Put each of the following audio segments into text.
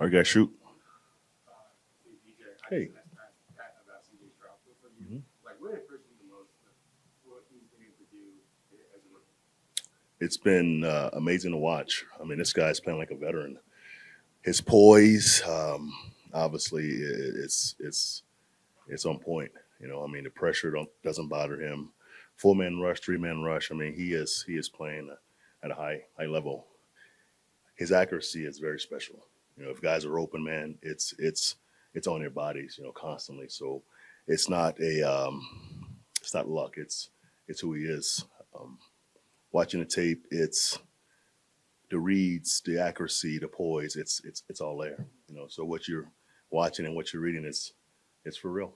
All right, guys, shoot. Hey. Mhm. It's been amazing to watch. I mean, this guy's playing like a veteran. His poise, obviously, it's on point. I mean, the pressure doesn't bother him. 4-man rush, 3-man rush. I mean, he is playing at a high level. His accuracy is very special. If guys are open, man, it's on their bodies, constantly. So it's not it's not luck. It's who he is. Um, Watching the tape, it's the reads, the accuracy, the poise. It's all there. So what you're watching and what you're reading is it's for real.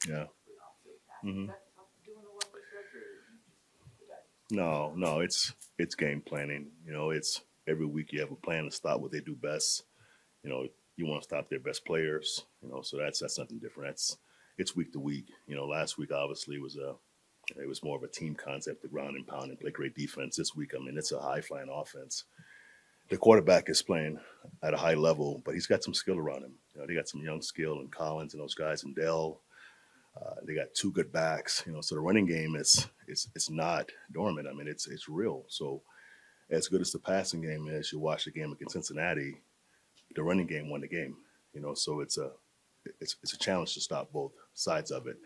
Yeah. Hmm. No, no, it's game planning. It's every week you have a plan to stop what they do best. You know, you want to stop their best players. So that's something different. It's week to week. Last week obviously was it was more of a team concept, the ground and pound and play great defense. This week, I mean, it's a high flying offense. The quarterback is playing at a high level, but he's got some skill around him. They got some young skill and Collins and those guys and Dell. They got two good backs. So the running game is it's not dormant. I mean, it's real. So as good as the passing game is, you watch the game against Cincinnati, the running game won the game. So it's a challenge to stop both sides of it.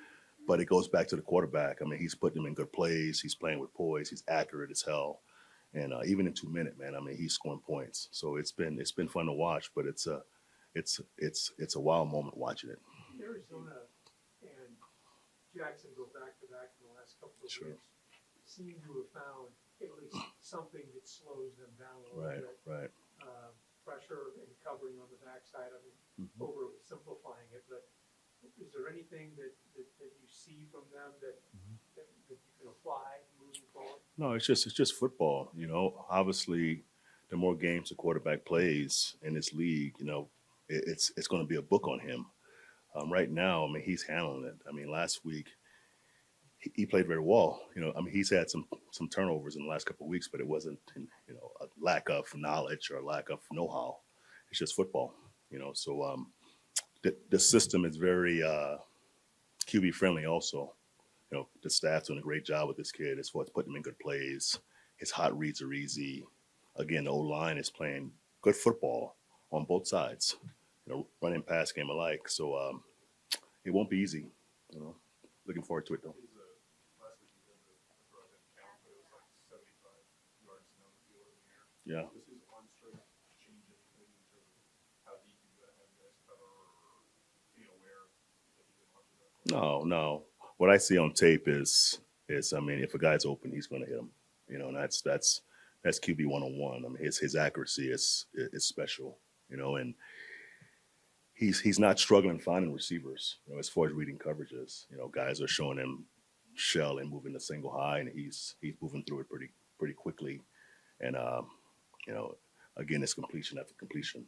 But it goes back to the quarterback. I mean, he's putting them in good plays. He's playing with poise. He's accurate as hell. And even in 2 minute, man, I mean, he's scoring points. So it's been fun to watch. But it's a wild moment watching it. Arizona and Jacksonville back to back in the last couple of Sure. weeks seem to have found at least something that slows them down a little Right, bit. right. Pressure and covering on the backside. I mean, Mhm. overly simplifying it, but is there anything that you see from them that you can apply moving forward? No, it's just football. Obviously, the more games the quarterback plays in this league, it's going to be a book on him. Right now, I mean, he's handling it. I mean, last week he played very well. I mean, he's had some turnovers in the last couple of weeks, but it wasn't a lack of knowledge or a lack of know-how. It's just football. So the system is very QB friendly. Also, the staff's doing a great job with this kid as far as putting him in good plays. His hot reads are easy. Again, the O line is playing good football on both sides. Running pass game alike. So it won't be easy. You know, Looking forward to it though. Yeah. No, no. What I see on tape is I mean, if a guy's open, he's going to hit him. And that's QB 101. I mean, his accuracy is special. And he's not struggling finding receivers. As far as reading coverages, guys are showing him shell and moving the single high, and he's moving through it pretty quickly. And you know, again, it's completion after completion,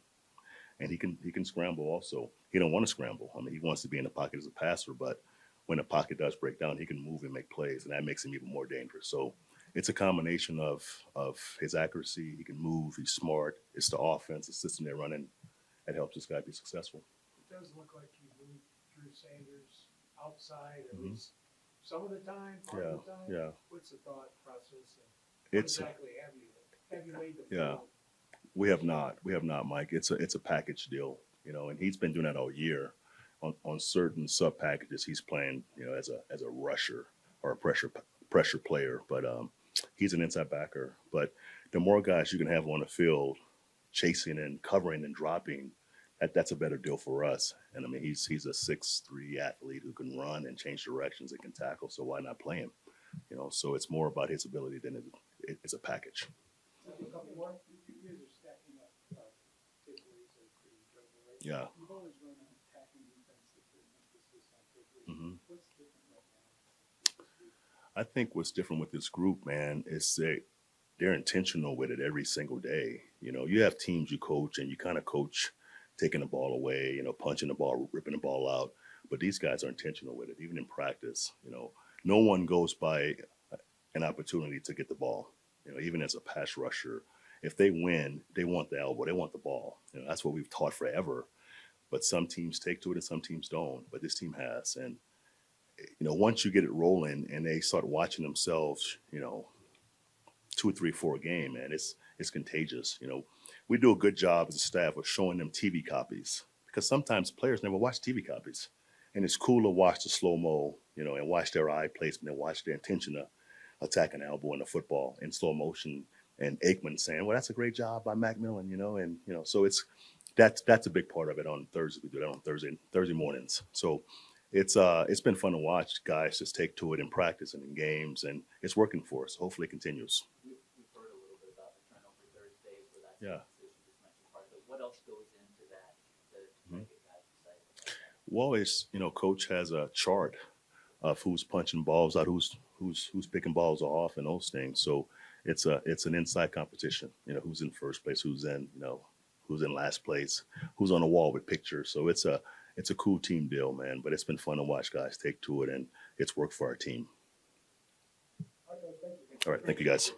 and he can scramble also. He don't want to scramble. I mean, he wants to be in the pocket as a passer, but when the pocket does break down, he can move and make plays, and that makes him even more dangerous. So it's a combination of his accuracy. He can move. He's smart. It's the offense, the system they're running that helps this guy be successful. It does look like you moved Drew Sanders outside at Mhm. least some of the time, part Yeah, of the time. yeah. What's the thought process? And what It's exactly have you laid the Yeah. field? We have not, Mike. It's a package deal, and he's been doing that all year. On certain sub packages, he's playing, as a rusher or a pressure player, but he's an inside backer. But the more guys you can have on the field, chasing and covering and dropping, that's a better deal for us. And I mean, he's a 6'3" athlete who can run and change directions and can tackle. So why not play him? So it's more about his ability than it's a package. A couple more. You guys are stacking up takeaways that are pretty incredible, right? Yeah. You've always run an attacking defense that's an emphasis on takeaways. Hmm. What's different right now? I think what's different with this group, man, is they're intentional with it every single day. You have teams you coach and you kind of coach taking the ball away, punching the ball, ripping the ball out. But these guys are intentional with it, even in practice. No one goes by an opportunity to get the ball. even as a pass rusher, if they win, they want the elbow, they want the ball. That's what we've taught forever. But some teams take to it and some teams don't. But this team has. And, once you get it rolling and they start watching themselves, 2, 3, 4 a game, man, it's contagious. We do a good job as a staff of showing them TV copies because sometimes players never watch TV copies. And it's cool to watch the slow-mo, and watch their eye placement and watch their intention to attack an elbow in the football in slow motion. And Aikman saying, well, that's a great job by Mac Millen, so that's a big part of it on Thursday. We do that on Thursday mornings. So it's been fun to watch guys just take to it in practice and in games, and it's working for us. Hopefully it continues. We've heard a little bit about the turnover Thursdays, where that's Yeah. the decision just mentioned part of it. What else goes into that to make it guys excited about that? Well, coach has a chart of who's punching balls out, who's picking balls off, and those things. So it's an inside competition. Who's in first place, who's in last place, who's on the wall with pictures. So it's a cool team deal, man. But it's been fun to watch guys take to it, and it's worked for our team. All right, thank you guys.